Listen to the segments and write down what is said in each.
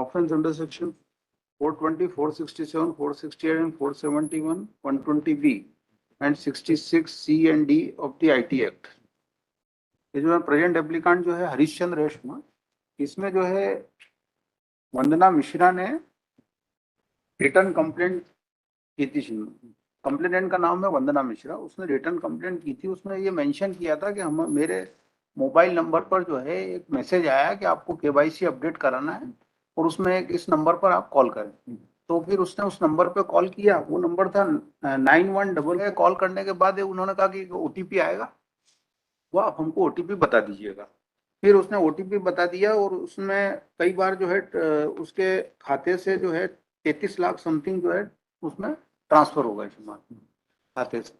offense under section 420, 467, 468 and 471, 120B and 66 C and D of the IT Act. ये जो है present applicant जो है हरीशचंद्र रेशमा, इसमें जो है वंदना मिश्रा ने रिटर्न कंप्लेंट की थी। कंप्लेनेंट का नाम है वंदना मिश्रा। उसने रिटर्न कंप्लेंट की थी। उसने ये मेंशन किया था कि हम मेरे मोबाइल नंबर पर जो है एक मैसेज आया कि आपको केवाईसी अपडेट कराना है और उसमें एक इस नंबर पर आप कॉल करें। तो फिर उसने उस नंबर पे कॉल किया। वो नंबर था 9188। कॉल करने के बाद उन्होंने कहा कि ओटीपी आएगा, वो आप हमको ओटीपी बता दीजिएगा। फिर उसने ओटीपी बता दिया और उसमें कई बार जो है उसके खाते से जो है 33 लाख समथिंग जो है उसमें ट्रांसफर होगा खाते से।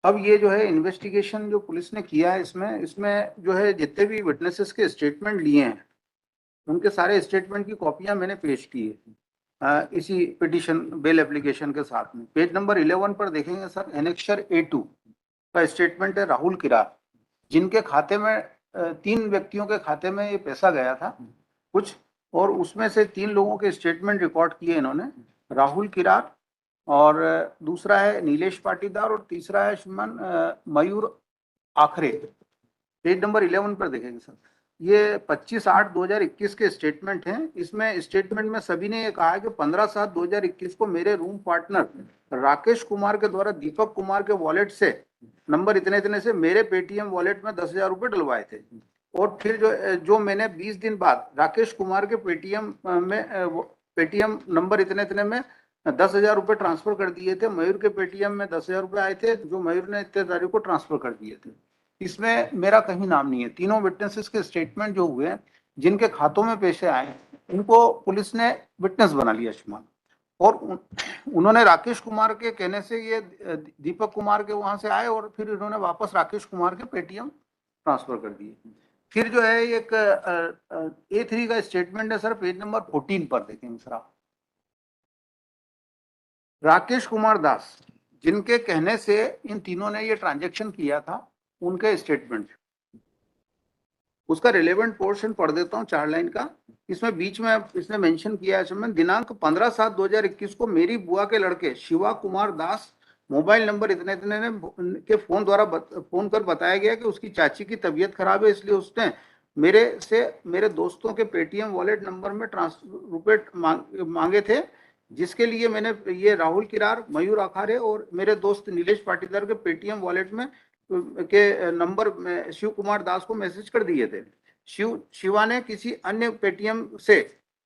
अब ये जो है इन्वेस्टिगेशन जो पुलिस ने किया है, इसमें जो है जितने भी विटनेसेस के स्टेटमेंट लिए हैं उनके सारे स्टेटमेंट की कॉपियां मैंने पेश की है इसी पिटीशन बेल एप्लीकेशन के साथ में। पेज नंबर 11 पर देखेंगे सर, एनेक्शर A2 का स्टेटमेंट है राहुल किरार, जिनके खाते में 3 व्यक्तियों के खाते में ये पैसा गया था कुछ, और उसमें से 3 लोगों के स्टेटमेंट रिकॉर्ड किए इन्होंने। राहुल किरार और दूसरा है नीलेश पाटीदार और तीसरा है श्रीमान मयूर आखरे। पेज नंबर 11 पर देखेंगे सर, ये 25/8/2021 के स्टेटमेंट हैं। इसमें स्टेटमेंट में सभी ने ये कहा है कि 15/7/2021 को मेरे रूम पार्टनर राकेश कुमार के द्वारा दीपक कुमार के वॉलेट से नंबर इतने इतने से मेरे पेटीएम वॉलेट में 10,000 रुपये डलवाए थे। और फिर जो मैंने 20 दिन बाद राकेश कुमार के पेटीएम नंबर इतने इतने में 10,000 रुपये ट्रांसफर कर दिए थे। मयूर के पेटीएम में 10,000 रुपये आए थे जो मयूर ने इतने तारीख को ट्रांसफर कर दिए थे। इसमें मेरा कहीं नाम नहीं है। तीनों विटनेसेस के स्टेटमेंट जो हुए जिनके खातों में पैसे आए उनको पुलिस ने विटनेस बना लिया श्रीमान, और उन्होंने राकेश कुमार के कहने से ये दीपक कुमार के वहां से आए और फिर इन्होंने वापस राकेश कुमार के पेटीएम ट्रांसफर कर दिए। फिर जो है एक A3 का स्टेटमेंट है सर, पेज नंबर 14 पर देखेंगे सर आप। राकेश कुमार दास, जिनके कहने से इन तीनों ने ये ट्रांजैक्शन किया था, उनके स्टेटमेंट, उसका रिलेवेंट पोर्शन पढ़ देता हूँ 4 लाइन का। इसमें बीच में इसने मेंशन किया है, दिनांक 15/7/2021 को मेरी बुआ के लड़के शिवा कुमार दास मोबाइल नंबर इतने इतने के फोन कर बताया गया कि उसकी चाची की तबीयत खराब है, इसलिए उसने मेरे दोस्तों के पेटीएम वॉलेट नंबर में रुपए मांगे थे, जिसके लिए मैंने ये राहुल किरार, मयूर आखारे और मेरे दोस्त नीलेश पाटीदार के पेटीएम वॉलेट में के नंबर में शिव कुमार दास को मैसेज कर दिए थे। शिवा ने किसी अन्य पेटीएम से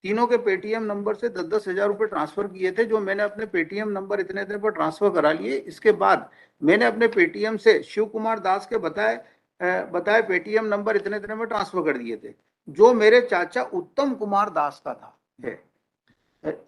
तीनों के पेटीएम नंबर से 10-10 हजार रुपए ट्रांसफर किए थे, जो मैंने अपने पेटीएम नंबर इतने इतने पर ट्रांसफर करा लिए। इसके बाद मैंने अपने पेटीएम से शिव कुमार दास के बताए पेटीएम नंबर इतने इतने में ट्रांसफर कर दिए थे, जो मेरे चाचा उत्तम कुमार दास का था है।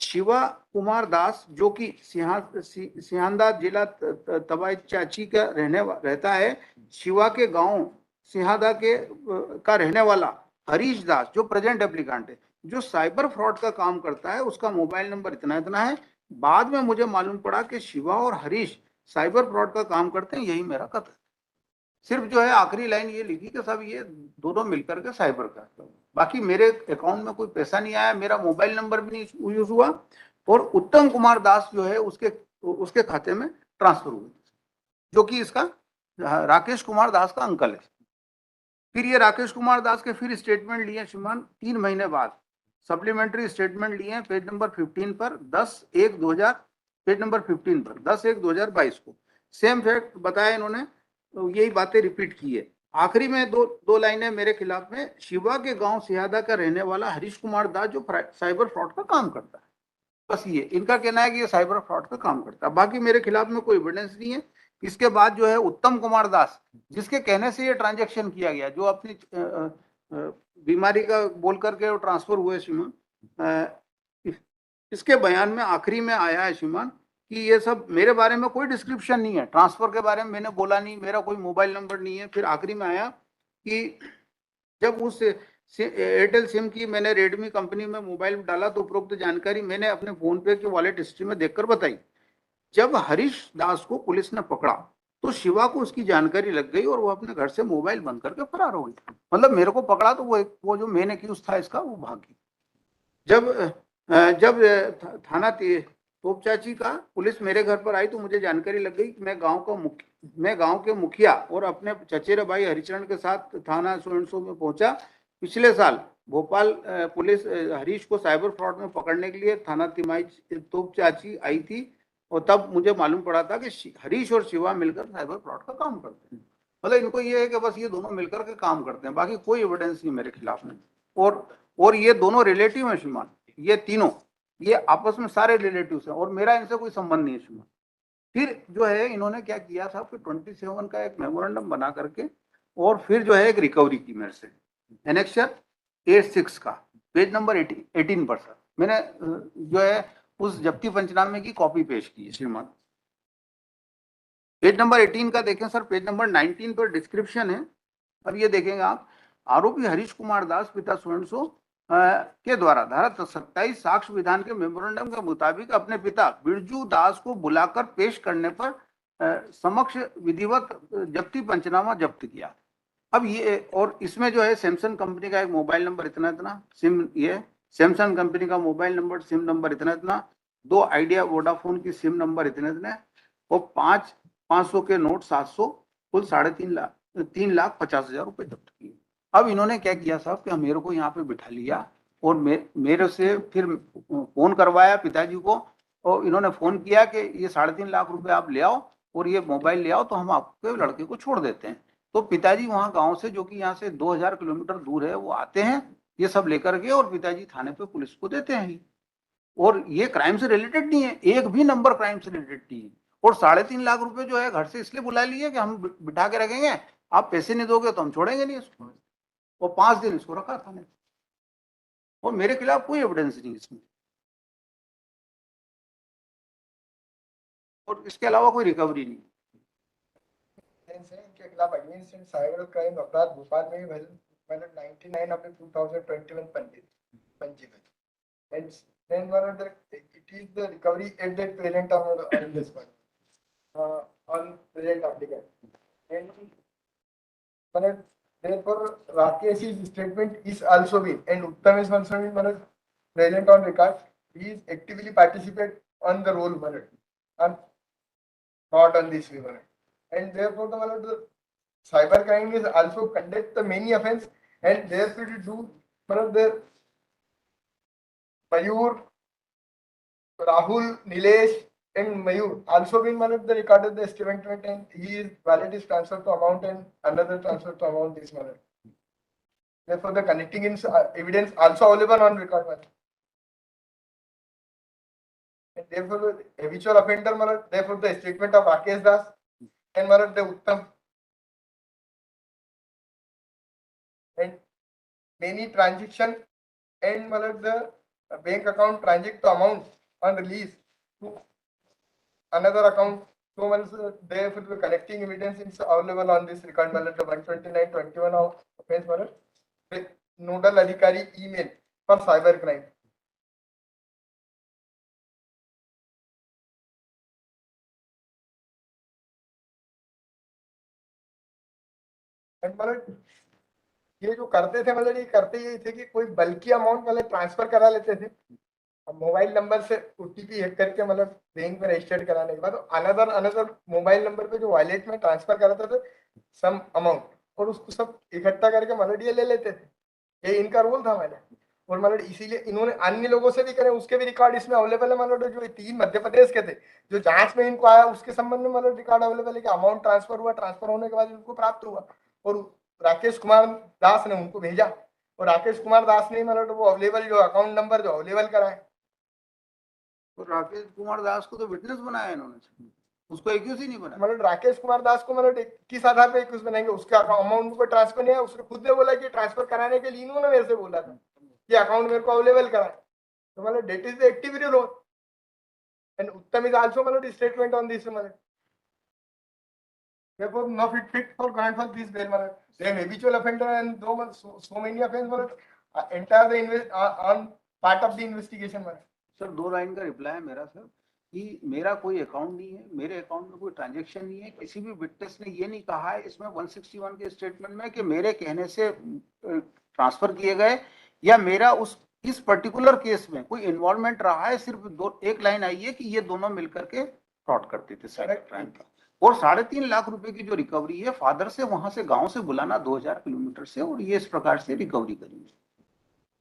शिवा कुमार दास जो कि सिहांदा जिला तबाई चाची का रहता है। शिवा के गांव सिहादा का रहने वाला हरीश दास जो प्रेजेंट एप्लीकांट है, जो साइबर फ्रॉड का काम करता है, उसका मोबाइल नंबर इतना इतना है। बाद में मुझे मालूम पड़ा कि शिवा और हरीश साइबर फ्रॉड का काम करते हैं, यही मेरा कथन। सिर्फ जो है आखिरी लाइन ये लिखी कि सब ये दोनों मिलकर के साइबर का, बाकी मेरे अकाउंट में कोई पैसा नहीं आया, मेरा मोबाइल नंबर भी नहीं यूज हुआ, और उत्तम कुमार दास जो है उसके खाते में ट्रांसफर हुए, जो कि इसका राकेश कुमार दास का अंकल है। फिर ये राकेश कुमार दास के फिर स्टेटमेंट लिए श्रीमान 3 महीने बाद, सप्लीमेंट्री स्टेटमेंट लिए पेज नंबर 15 पर 10/1/2000, पेज नंबर 15 पर 10/1/2022 को सेम फैक्ट बताया इन्होंने, तो यही बातें रिपीट की है। आखिरी में दो लाइनें मेरे खिलाफ में, शिवा के गांव सिहादा का रहने वाला हरीश कुमार दास जो साइबर फ्रॉड का काम करता है, बस ये इनका कहना है कि ये साइबर फ्रॉड का काम करता है, बाकी मेरे खिलाफ में कोई एविडेंस नहीं है। इसके बाद जो है उत्तम कुमार दास, जिसके कहने से ये ट्रांजैक्शन किया गया, जो अपनी बीमारी का बोल करके ट्रांसफर हुए श्रीमान, इसके बयान में आखिरी में आया है श्रीमान कि ये सब मेरे बारे में कोई डिस्क्रिप्शन नहीं है, ट्रांसफर के बारे में मैंने बोला नहीं, मेरा कोई मोबाइल नंबर नहीं है। फिर आखिरी में आया कि जब उस एयरटेल सिम की मैंने रेडमी कंपनी में मोबाइल डाला तो उपरोक्त जानकारी मैंने अपने फोन पे की वॉलेट हिस्ट्री में देखकर बताई। जब हरीश दास को पुलिस ने पकड़ा तो शिवा को उसकी जानकारी लग गई और वो अपने घर से मोबाइल बंद करके फरार हो गई। मतलब मेरे को पकड़ा तो वो जो मेन एक्यूज था इसका वो भाग गई। जब थाना तोपचाची का पुलिस मेरे घर पर आई तो मुझे जानकारी लग गई कि मैं गांव के मुखिया और अपने चचेरे भाई हरिचरण के साथ थाना सो में पहुंचा। पिछले साल भोपाल पुलिस हरीश को साइबर फ्रॉड में पकड़ने के लिए थाना तिमाई तोपचाची आई थी और तब मुझे मालूम पड़ा था कि हरीश और शिवा मिलकर साइबर फ्रॉड का काम करते हैं। मतलब इनको ये है कि बस ये दोनों मिलकर के काम करते हैं, बाकी कोई एविडेंस नहीं मेरे खिलाफ में। और ये दोनों रिलेटिव हैं श्रीमान, ये तीनों, ये आपस में सारे रिलेटिव्स हैं और मेरा इनसे कोई संबंध नहीं है श्रीमान। फिर जो है इन्होंने क्या किया था कि 27 का एक मेमोरेंडम बना करके और फिर जो है एक रिकवरी की मेरे से एनेक्शर 86 का पेज नंबर 18 पर सर मैंने जो है उस जब्ती पंचनामे की कॉपी पेश की है श्रीमान। पेज नंबर 18 का देखें सर, पेज नंबर 19 पर डिस्क्रिप्शन है। अब ये देखेंगे आप, आरोपी हरीश कुमार दास पिता सुरेंद्र के द्वारा धारा 27 साक्ष्य विधान के मेमोरेंडम के मुताबिक अपने पिता बिरजू दास को बुलाकर पेश करने पर समक्ष विधिवत जब्ती पंचनामा जब्त किया। अब ये और इसमें जो है सैमसंग कंपनी का एक मोबाइल नंबर इतना इतना, सिम ये सैमसंग कंपनी का मोबाइल नंबर सिम नंबर इतना इतना, 2 आइडिया वोडाफोन की सिम नंबर इतने इतने और 500 के नोट 700, कुल 3,50,000 रुपए जब्त किए। अब इन्होंने क्या किया साहब कि मेरे को यहाँ पे बिठा लिया और मेरे से फिर फोन करवाया पिताजी को और इन्होंने फोन किया कि ये 3.5 लाख रुपए आप ले आओ और ये मोबाइल ले आओ तो हम आपके लड़के को छोड़ देते हैं। तो पिताजी वहां गांव से, जो कि यहाँ से 2000 किलोमीटर दूर है, वो आते हैं ये सब लेकर के और पिताजी थाने पे पुलिस को देते हैं। और ये क्राइम से रिलेटेड नहीं है, एक भी नंबर क्राइम से रिलेटेड नहीं है। और 3.5 लाख रुपए जो है घर से इसलिए बुला लिए कि हम बिठा के रखेंगे, आप पैसे नहीं दोगे तो हम छोड़ेंगे नहीं इसको। और 5 दिन इसको रखा थाने और मेरे खिलाफ कोई एविडेंस नहीं इसमें और इसके अलावा कोई रिकवरी नहीं। इनके खिलाफ अगेंस्ट इन साइबर क्राइम अपराध भोपाल में मतलब 99 of 2021 पंजीबद्ध and then one of the it is the recovery at that present on this one on present applicant and मतलब therefore Rakesh's statement is also been and Uttam is also been मतलब present on record. He is actively participate on the role मतलब and not on this way मतलब. And therefore the cyber crime is also conduct the many offense and therefore to do the Mayur, Rahul, Nilesh and Mayur also been one of the recorded the statement and he is valid is transferred to amount and another transfer to amount this manner. Therefore the connecting in evidence also available on record one. And therefore the habitual offender therefore the statement of Rakesh Das and the Uttam and many transaction and the bank account transact to amount on release to another account. So therefore the connecting evidence is available on this record the 129/21 of offense with nodal adhikari email for cyber crime. And ये जो करते थे ये करते ये थे कि कोई बल्कि अमाउंट ट्रांसफर करा लेते थे मोबाइल नंबर से ओटीपी हैक करके बैंक में रजिस्टर्ड कराने के बाद अनदर मोबाइल नंबर पे जो वॉलेट में ट्रांसफर कराते थे सम अमाउंट और उसको सब इकट्ठा करके ये ले लेते थे। ये इनका रोल था और इसीलिए इन्होंने अन्य लोगों से भी करे, उसके भी रिकॉर्ड इसमें अवेलेबल है। जो 3 मध्य प्रदेश के थे जो जांच में इनको आया उसके संबंध में रिकॉर्ड अवेलेबल है कि अमाउंट ट्रांसफर हुआ, ट्रांसफर होने के बाद इनको प्राप्त हुआ और राकेश कुमार दास ने उनको भेजा और राकेश कुमार दास ने वो अवेलेबल जो अकाउंट नंबर जो अवेलेबल कराए। तो राकेश कुमार दास को तो विटनेस बनाया इन्होंने, उसको एक्यूज ही नहीं बनाया। राकेश कुमार दास को किस आधार पे एक्यूज बनाएंगे? उसका अमाउंट को ट्रांसफर नहीं है, उसने खुद ने बोला कि ट्रांसफर कराने के लिए इन्होंने मेरे से बोला था कि अकाउंट मेरे को अवेलेबल कराए। तो that is the activity role and उत्तम is also statement on this therefore no fit for grant for this bail they are habitual offender and so many offense entire the on part of the investigation sir 2 line का reply है मेरा sir कि मेरा कोई account नहीं है, मेरे account में कोई ट्रांजैक्शन नहीं है। किसी भी विटनेस ने ये नहीं कहा है इसमें 161 के स्टेटमेंट में कि मेरे कहने से ट्रांसफर किए गए या मेरा उस इस पर्टिकुलर केस में कोई इन्वॉल्वमेंट रहा है, सिर्फ एक लाइन आई है कि ये दोनों मिलकर के फ्रॉड करते थे साइबर क्राइम का। और 3.5 लाख रुपए की जो रिकवरी है फादर से, वहां से गांव से बुलाना 2000 किलोमीटर से, और ये इस प्रकार से रिकवरी करी।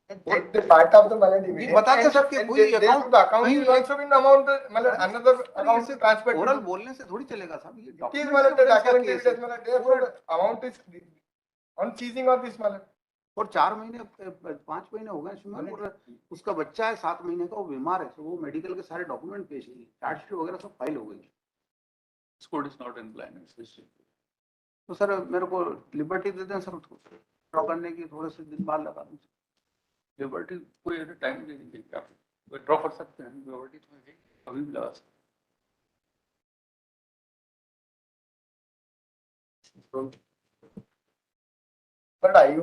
पार्ट ऑफ द melody जी, बताते सब कि कोई account कहीं is also been amount मतलब another account is transferred oral बोलने से थोड़ी चलेगा साहब, ये it is document मतलब the evidence का document केस है। evidence मतलब therefore amount is on seizing of this मतलब और 4 महीने 5 महीने हो गए सुमन, और उसका बच्चा है 7 महीने का, वो बीमार है, तो वो मेडिकल के सारे डॉक्यूमेंट पेश किए, चार्जशीट वगैरह सब फाइल हो गई। Court is not in plan. तो सर मेरे को लिबर्टी दे दें सर, उसको ड्रॉ करने की, थोड़े से दिन बाद लगा दूं। लिबर्टी कोई ऐसा टाइम नहीं देंगे, आप ड्रॉ कर सकते हैं, लिबर्टी तो है अभी भी लगा सकते but are you